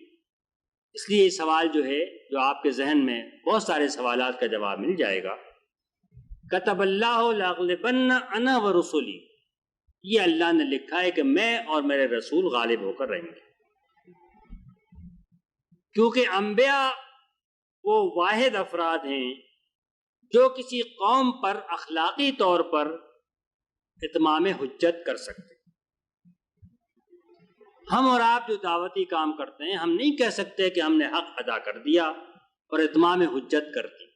اس لیے یہ سوال جو ہے، جو آپ کے ذہن میں بہت سارے سوالات کا جواب مل جائے گا، کتب اللہ لاغلبن انا ورسلی، یہ اللہ نے لکھا ہے کہ میں اور میرے رسول غالب ہو کر رہیں گے، کیونکہ انبیاء وہ واحد افراد ہیں جو کسی قوم پر اخلاقی طور پر اتمام حجت کر سکتے۔ ہم اور آپ جو دعوتی کام کرتے ہیں، ہم نہیں کہہ سکتے کہ ہم نے حق ادا کر دیا اور اتمام حجت کر دی۔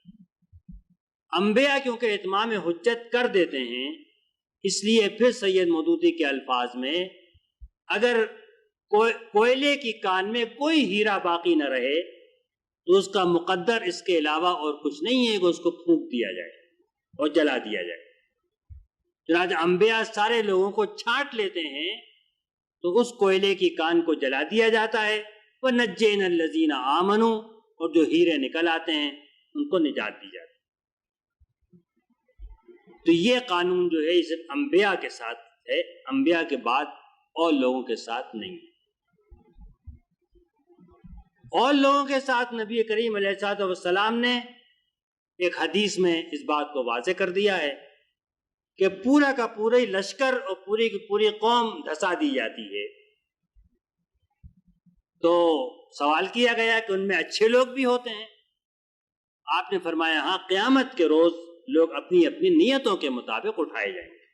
انبیاء کیونکہ اتمام حجت کر دیتے ہیں، اس لیے پھر سید مودودی کے الفاظ میں اگر کوئلے کی کان میں کوئی ہیرا باقی نہ رہے تو اس کا مقدر اس کے علاوہ اور کچھ نہیں ہے کہ اس کو پھونک دیا جائے اور جلا دیا جائے۔ چنانچہ انبیاء سارے لوگوں کو چھانٹ لیتے ہیں تو اس کوئلے کی کان کو جلا دیا جاتا ہے، وَنَجَّيْنَا الَّذِينَ آمَنُوا، اور جو ہیرے نکل آتے ہیں ان کو نجات دی جاتی ہے۔ تو یہ قانون جو ہے یہ صرف انبیاء کے ساتھ ہے، انبیاء کے بعد اور لوگوں کے ساتھ نہیں ہے۔ اور لوگوں کے ساتھ نبی کریم علیہ الصلوۃ والسلام نے ایک حدیث میں اس بات کو واضح کر دیا ہے کہ پورا کا پورا لشکر اور پوری کی پوری قوم دھسا دی جاتی ہے۔ تو سوال کیا گیا کہ ان میں اچھے لوگ بھی ہوتے ہیں؟ آپ نے فرمایا ہاں، قیامت کے روز لوگ اپنی اپنی نیتوں کے مطابق اٹھائے جائیں گے،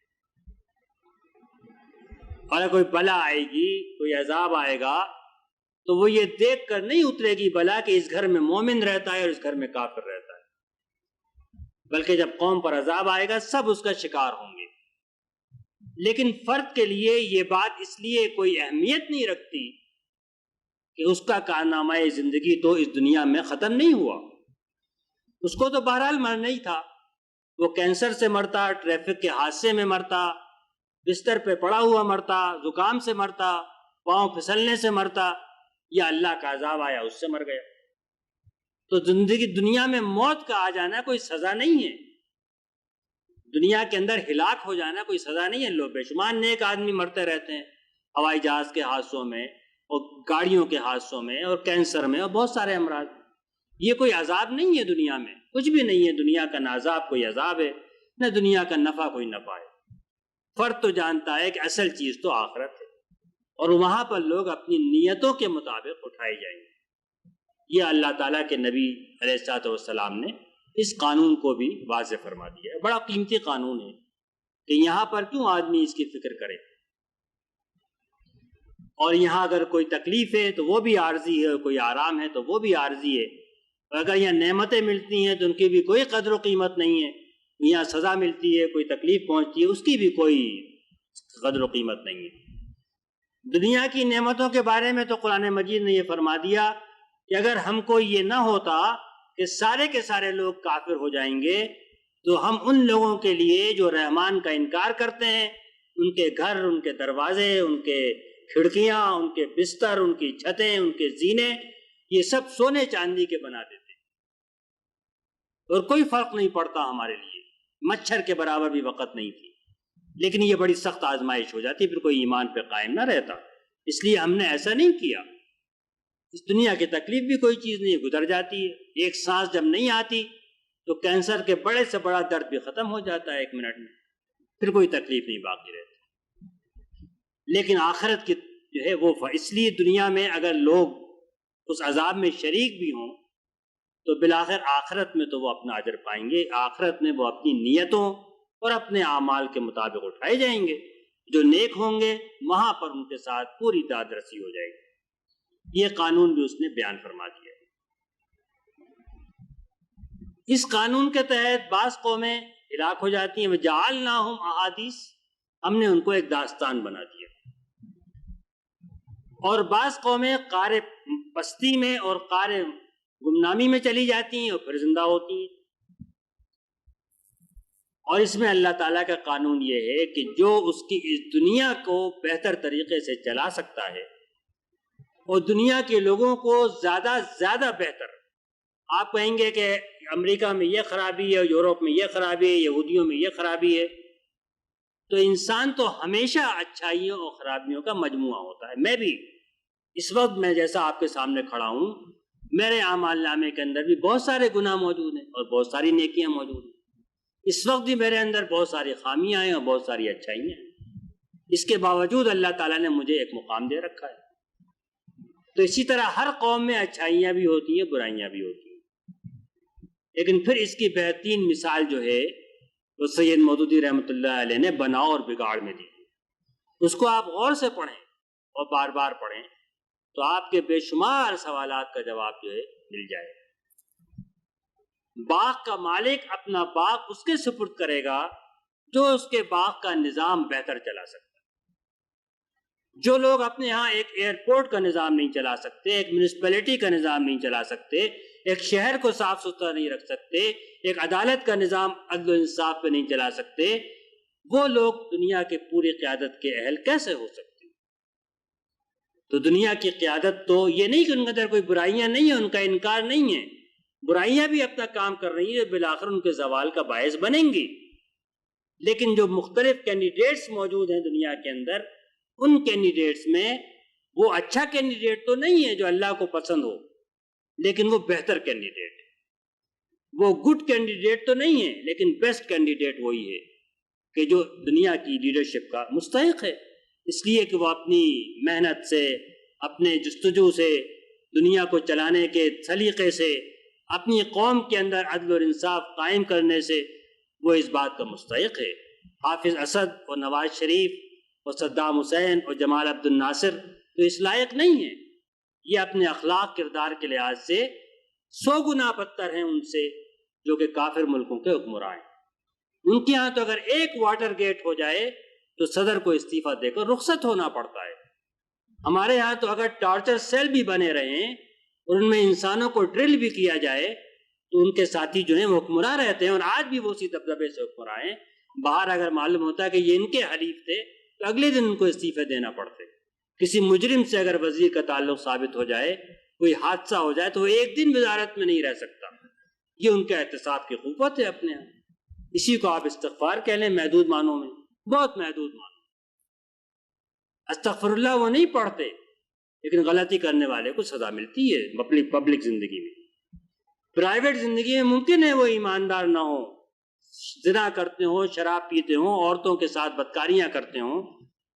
اور کوئی بلا آئے گی، کوئی عذاب آئے گا تو وہ یہ دیکھ کر نہیں اترے گی بلا کہ اس گھر میں مومن رہتا ہے اور اس گھر میں کافر رہتا ہے، بلکہ جب قوم پر عذاب آئے گا سب اس کا شکار ہوں گے۔ لیکن فرد کے لیے یہ بات اس لیے کوئی اہمیت نہیں رکھتی کہ اس کا کارنامہ زندگی تو اس دنیا میں ختم نہیں ہوا، اس کو تو بہرحال مرنا ہی تھا۔ وہ کینسر سے مرتا، ٹریفک کے حادثے میں مرتا، بستر پہ پڑا ہوا مرتا، زکام سے مرتا، پاؤں پھسلنے سے مرتا، یا اللہ کا عذاب آیا اس سے مر گیا۔ تو زندگی دنیا میں موت کا آ جانا کوئی سزا نہیں ہے، دنیا کے اندر ہلاک ہو جانا کوئی سزا نہیں ہے۔ لوگ بے شمار نیک آدمی مرتے رہتے ہیں ہوائی جہاز کے حادثوں میں اور گاڑیوں کے حادثوں میں اور کینسر میں اور بہت سارے امراض۔ یہ کوئی عذاب نہیں ہے، دنیا میں کچھ بھی نہیں ہے، دنیا کا نہ عذاب کوئی عذاب ہے، نہ دنیا کا نفع کوئی نفع ہے۔ فرد تو جانتا ہے کہ اصل چیز تو آخرت ہے، اور وہاں پر لوگ اپنی نیتوں کے مطابق اٹھائے جائیں گے۔ یہ اللہ تعالیٰ کے نبی علیہ الصلوۃ والسلام نے اس قانون کو بھی واضح فرما دیا ہے۔ بڑا قیمتی قانون ہے کہ یہاں پر کیوں آدمی اس کی فکر کرے، اور یہاں اگر کوئی تکلیف ہے تو وہ بھی عارضی ہے، کوئی آرام ہے تو وہ بھی عارضی ہے، اور اگر یہاں نعمتیں ملتی ہیں تو ان کی بھی کوئی قدر و قیمت نہیں ہے، یہاں سزا ملتی ہے، کوئی تکلیف پہنچتی ہے، اس کی بھی کوئی قدر و قیمت نہیں ہے۔ دنیا کی نعمتوں کے بارے میں تو قرآن مجید نے یہ فرما دیا کہ اگر ہم کو یہ نہ ہوتا کہ سارے کے سارے لوگ کافر ہو جائیں گے تو ہم ان لوگوں کے لیے جو رحمان کا انکار کرتے ہیں، ان کے گھر، ان کے دروازے، ان کے کھڑکیاں، ان کے بستر، ان کی چھتیں، ان کے زینے، یہ سب سونے چاندی کے بنا دیتے ہیں، اور کوئی فرق نہیں پڑتا ہمارے لیے، مچھر کے برابر بھی وقت نہیں تھی۔ لیکن یہ بڑی سخت آزمائش ہو جاتی، پھر کوئی ایمان پہ قائم نہ رہتا، اس لیے ہم نے ایسا نہیں کیا۔ اس دنیا کی تکلیف بھی کوئی چیز نہیں، گزر جاتی ہے۔ ایک سانس جب نہیں آتی تو کینسر کے بڑے سے بڑا درد بھی ختم ہو جاتا ہے 1 منٹ میں، پھر کوئی تکلیف نہیں باقی رہتی۔ لیکن آخرت کی جو ہے وہ اس لیے دنیا میں اگر لوگ اس عذاب میں شریک بھی ہوں تو بالآخر آخرت میں تو وہ اپنا اجر پائیں گے، آخرت میں وہ اپنی نیتوں اور اپنے اعمال کے مطابق اٹھائے جائیں گے۔ جو نیک ہوں گے وہاں پر ان کے ساتھ پوری داد رسی ہو جائے گی۔ یہ قانون بھی اس نے بیان فرما دیا ہے۔ اس قانون کے تحت بعض قومیں ہلاک ہو جاتی ہیں، وَجَعَلْنَاهُمْ أَحَادِيثَ، ہم نے ان کو ایک داستان بنا دیا. اور بعض قومیں قعر پستی میں اور قعر گمنامی میں چلی جاتی ہیں اور پھر زندہ ہوتی ہیں. اور اس میں اللہ تعالیٰ کا قانون یہ ہے کہ جو اس کی اس دنیا کو بہتر طریقے سے چلا سکتا ہے اور دنیا کے لوگوں کو زیادہ زیادہ بہتر. آپ کہیں گے کہ امریکہ میں یہ خرابی ہے، یورپ میں یہ خرابی ہے، یہودیوں میں یہ خرابی ہے، تو انسان تو ہمیشہ اچھائیوں اور خرابیوں کا مجموعہ ہوتا ہے. میں بھی اس وقت میں جیسا آپ کے سامنے کھڑا ہوں، میرے اعمال نامے کے اندر بھی بہت سارے گناہ موجود ہیں اور بہت ساری نیکیاں موجود ہیں. اس وقت بھی میرے اندر بہت ساری خامیاں ہیں اور بہت ساری اچھائیاں ہیں. اس کے باوجود اللہ تعالیٰ نے مجھے ایک مقام دے رکھا ہے. تو اسی طرح ہر قوم میں اچھائیاں بھی ہوتی ہیں، برائیاں بھی ہوتی ہیں. لیکن پھر اس کی بہترین مثال جو ہے وہ سید مودودی رحمۃ اللہ علیہ نے بناؤ اور بگاڑ میں دی. اس کو آپ غور سے پڑھیں اور بار بار پڑھیں تو آپ کے بے شمار سوالات کا جواب جو ہے مل جائے. باغ کا مالک اپنا باغ اس کے سپرد کرے گا جو اس کے باغ کا نظام بہتر چلا سکتا. جو لوگ اپنے ہاں ایک ایئرپورٹ کا نظام نہیں چلا سکتے، ایک میونسپلٹی کا نظام نہیں چلا سکتے، ایک شہر کو صاف ستھرا نہیں رکھ سکتے، ایک عدالت کا نظام عدل و انصاف پہ نہیں چلا سکتے، وہ لوگ دنیا کے پوری قیادت کے اہل کیسے ہو سکتے؟ تو دنیا کی قیادت تو یہ نہیں کہ ان کے اندر کوئی برائیاں نہیں ہیں، ان کا انکار نہیں ہے، برائیاں بھی اپنا کام کر رہی ہیں، بالآخر ان کے زوال کا باعث بنیں گی. لیکن جو مختلف کینڈیڈیٹس موجود ہیں دنیا کے اندر، ان کینڈیڈیٹس میں وہ اچھا کینڈیڈیٹ تو نہیں ہے جو اللہ کو پسند ہو، لیکن وہ بہتر کینڈیڈیٹ ہے. وہ گڈ کینڈیڈیٹ تو نہیں ہے، لیکن بیسٹ کینڈیڈیٹ وہی ہے کہ جو دنیا کی لیڈرشپ کا مستحق ہے. اس لیے کہ وہ اپنی محنت سے، اپنے جستجو سے، دنیا کو چلانے کے سلیقے سے، اپنی قوم کے اندر عدل اور انصاف قائم کرنے سے وہ اس بات کا مستحق ہے. حافظ اسد اور نواز شریف اور صدام حسین اور جمال عبد الناصر تو اس لائق نہیں ہیں. یہ اپنے اخلاق کردار کے لحاظ سے 100 گنا بدتر ہیں ان سے جو کہ کافر ملکوں کے حکمراں ہیں. ان کے ہاں تو اگر ایک واٹر گیٹ ہو جائے تو صدر کو استعفیٰ دے کر رخصت ہونا پڑتا ہے. ہمارے ہاں تو اگر ٹارچر سیل بھی بنے رہیں اور ان میں انسانوں کو ڈرل بھی کیا جائے تو ان کے ساتھی جو ہیں وہ حکمراں رہتے ہیں اور آج بھی وہ اسی دبدبے سے حکمراں ہیں. باہر اگر معلوم ہوتا ہے کہ یہ ان کے حلیف تھے تو اگلے دن ان کو استعفے دینا پڑتے. کسی مجرم سے اگر وزیر کا تعلق ثابت ہو جائے، کوئی حادثہ ہو جائے تو وہ ایک دن وزارت میں نہیں رہ سکتا. یہ ان کے احتساب کی قوت ہے اپنے ہاں. اسی کو آپ استغفار کہہ لیں محدود معنوں میں، بہت محدود معنوں. استغفر اللہ وہ نہیں پڑھتے، لیکن غلطی کرنے والے کو سزا ملتی ہے پبلک زندگی میں. پرائیویٹ زندگی میں ممکن ہے وہ ایماندار نہ ہو، زنا کرتے ہوں، شراب پیتے ہوں، عورتوں کے ساتھ بدکاریاں کرتے ہوں،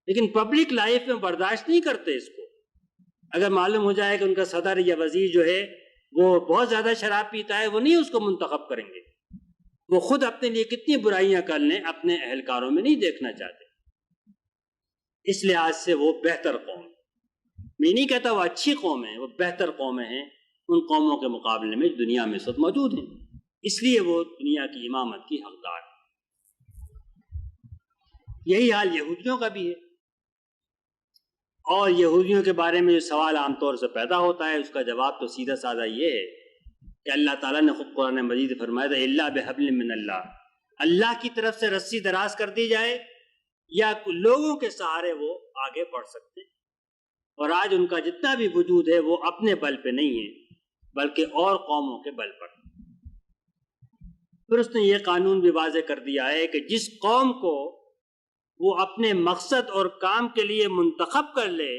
لیکن پبلک لائف میں برداشت نہیں کرتے اس کو. اگر معلوم ہو جائے کہ ان کا صدر یا وزیر جو ہے وہ بہت زیادہ شراب پیتا ہے، وہ نہیں اس کو منتخب کریں گے. وہ خود اپنے لیے کتنی برائیاں کر لیں اپنے اہلکاروں میں نہیں دیکھنا چاہتے. اس لحاظ سے وہ بہتر قوم ہے. میں نہیں کہتا وہ اچھی قوم ہے، وہ بہتر قومیں ہیں ان قوموں کے مقابلے میں دنیا میں سب موجود ہیں. اس لیے وہ دنیا کی امامت کی حقدار ہے. یہی حال یہودیوں کا بھی ہے. اور یہودیوں کے بارے میں جو سوال عام طور سے پیدا ہوتا ہے اس کا جواب تو سیدھا سادہ یہ ہے کہ اللہ تعالیٰ نے خود قرآن مجید فرمایا تھا الا بحبل من اللہ، اللہ کی طرف سے رسی دراز کر دی جائے یا لوگوں کے سہارے وہ آگے بڑھ سکتے ہیں. اور آج ان کا جتنا بھی وجود ہے وہ اپنے بل پہ نہیں ہے بلکہ اور قوموں کے بل پر. پھر اس نے یہ قانون بھی واضح کر دیا ہے کہ جس قوم کو وہ اپنے مقصد اور کام کے لیے منتخب کر لے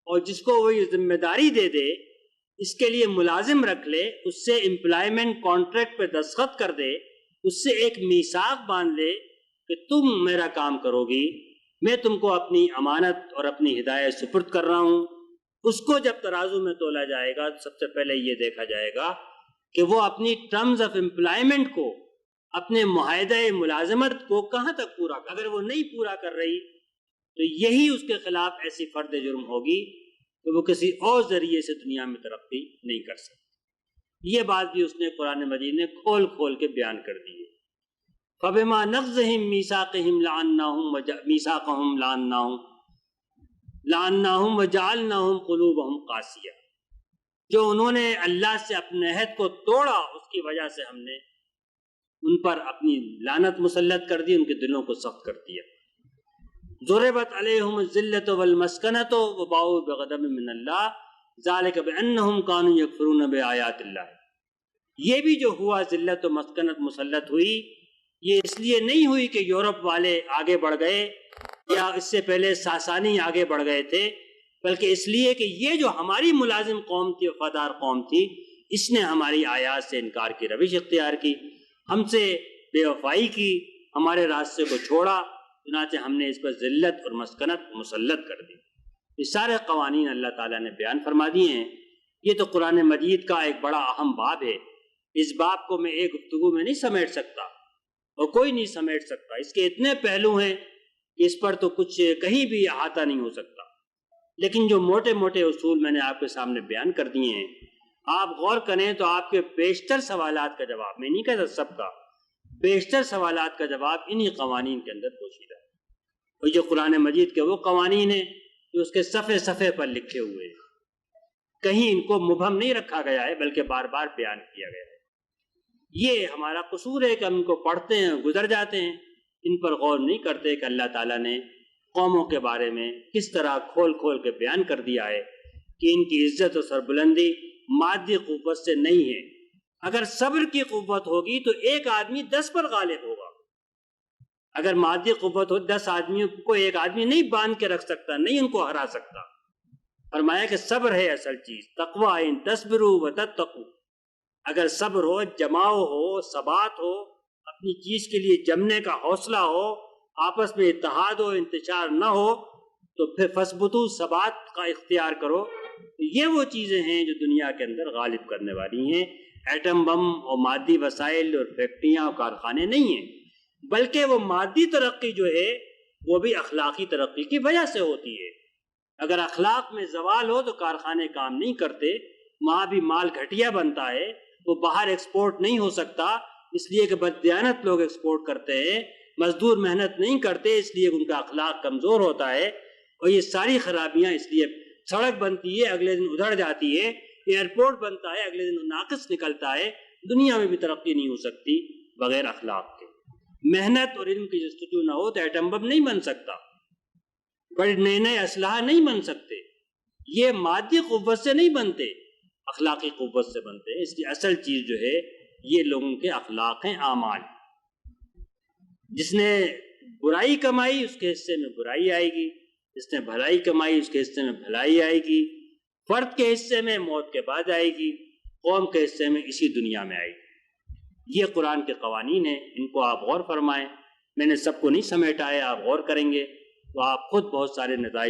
اور جس کو وہ یہ ذمہ داری دے دے، اس کے لیے ملازم رکھ لے، اس سے امپلائمنٹ کانٹریکٹ پہ دستخط کر دے، اس سے ایک میثاق باندھ لے کہ تم میرا کام کرو گی، میں تم کو اپنی امانت اور اپنی ہدایت سپرد کر رہا ہوں. اس کو جب ترازو میں تولا جائے گا تو سب سے پہلے یہ دیکھا جائے گا کہ وہ اپنی ٹرمز آف امپلائمنٹ کو، اپنے معاہدہ ملازمت کو کہاں تک پورا کر. اگر وہ نہیں پورا کر رہی تو یہی اس کے خلاف ایسی فرد جرم ہوگی کہ وہ کسی اور ذریعے سے دنیا میں ترقی نہیں کر سکتی. یہ بات بھی اس نے قرآن مجید نے کھول کھول کے بیان کر دی ہے. فبما نقضهم میثاقهم لعناهم وجعلناهم قلوبهم قاسیہ، جو انہوں نے اللہ سے اپنے عہد کو توڑا اس کی وجہ سے ہم نے ان پر اپنی لعنت مسلط کر دی، ان کے دلوں کو سخت کر دیا۔ ضربت علیہم الذلۃ والمسکنۃ وباؤوا بغضب من اللہ ذلک بانہم کانوا یکفرون بآیات اللہ۔ یہ بھی جو ہوا، ذلت و مسکنت مسلط ہوئی، یہ اس لیے نہیں ہوئی کہ یورپ والے آگے بڑھ گئے یا اس سے پہلے ساسانی آگے بڑھ گئے تھے، بلکہ اس لیے کہ یہ جو ہماری ملازم قوم تھی، وفادار قوم تھی، اس نے ہماری آیات سے انکار کی روش اختیار کی، ہم سے بے وفائی کی، ہمارے راستے کو چھوڑا، چنانچہ ہم نے اس پر ذلت اور مسکنت مسلط کر دی۔ یہ سارے قوانین اللہ تعالیٰ نے بیان فرما دیے ہیں۔ یہ تو قرآن مجید کا ایک بڑا اہم باب ہے، اس باب کو میں ایک گفتگو میں نہیں سمیٹ سکتا اور کوئی نہیں سمیٹ سکتا، اس کے اتنے پہلو ہیں کہ اس پر تو کچھ کہیں بھی احاطہ نہیں ہو سکتا، لیکن جو موٹے موٹے اصول میں نے آپ کے سامنے بیان کر دیے ہیں، آپ غور کریں تو آپ کے بیشتر سوالات کا جواب، میں نہیں کہتا سب کا، بیشتر سوالات کا جواب انہی قوانین کے اندر پوشیدہ ہے۔ اور یہ قرآن مجید کے وہ قوانین ہیں جو اس کے صفحے صفحے پر لکھے ہوئے ہیں، کہیں ان کو مبہم نہیں رکھا گیا ہے بلکہ بار بار بیان کیا گیا ہے۔ یہ ہمارا قصور ہے کہ ہم ان کو پڑھتے ہیں، گزر جاتے ہیں، ان پر غور نہیں کرتے کہ اللہ تعالیٰ نے قوموں کے بارے میں کس طرح کھول کھول کے بیان کر دیا ہے کہ ان کی عزت و سربلندی مادی قوت سے نہیں ہے۔ اگر صبر کی قوت ہوگی تو ایک آدمی 10 پر غالب ہوگا، اگر مادی قوت ہو 10 آدمیوں کو ایک آدمی نہیں باندھ کے رکھ سکتا، نہیں ان کو ہرا سکتا۔ فرمایا کہ صبر ہے اصل چیز، تقویٰ ان تصبروا وتتقوا، اگر صبر ہو، جماؤ ہو، ثبات ہو، اپنی چیز کے لیے جمنے کا حوصلہ ہو، آپس میں اتحاد ہو، انتشار نہ ہو، تو پھر فثبتوا، ثبات کا اختیار کرو۔ یہ وہ چیزیں ہیں جو دنیا کے اندر غالب کرنے والی ہیں، ایٹم بم اور مادی وسائل اور فیکٹریاں اور کارخانے نہیں ہیں، بلکہ وہ مادی ترقی جو ہے وہ بھی اخلاقی ترقی کی وجہ سے ہوتی ہے۔ اگر اخلاق میں زوال ہو تو کارخانے کام نہیں کرتے، وہاں بھی مال گھٹیا بنتا ہے، وہ باہر ایکسپورٹ نہیں ہو سکتا، اس لیے کہ بددیانت لوگ ایکسپورٹ کرتے ہیں، مزدور محنت نہیں کرتے اس لیے ان کا اخلاق کمزور ہوتا ہے، اور یہ ساری خرابیاں اس لیے سڑک بنتی ہے اگلے دن ادھڑ جاتی ہے، ایئرپورٹ بنتا ہے اگلے دن ناقص نکلتا ہے، دنیا میں بھی ترقی نہیں ہو سکتی بغیر اخلاق کے۔ محنت اور علم کی جستجو نہ ہو تو ایٹم بم نہیں بن سکتا، بڑے نئے نئے اسلحہ نہیں بن سکتے، یہ مادی قوت سے نہیں بنتے، اخلاقی قوت سے بنتے ہیں۔ اس کی اصل چیز جو ہے یہ لوگوں کے اخلاق ہیں، اعمال۔ جس نے برائی کمائی اس کے حصے میں برائی آئے گی، جس نے بھلائی کمائی اس کے حصے میں بھلائی آئے گی، فرد کے حصے میں موت کے بعد آئے گی، قوم کے حصے میں اسی دنیا میں آئے گی۔ یہ قرآن کے قوانین ہیں، ان کو آپ غور فرمائیں، میں نے سب کو نہیں سمیٹا ہے، آپ غور کریں گے تو آپ خود بہت سارے نتائج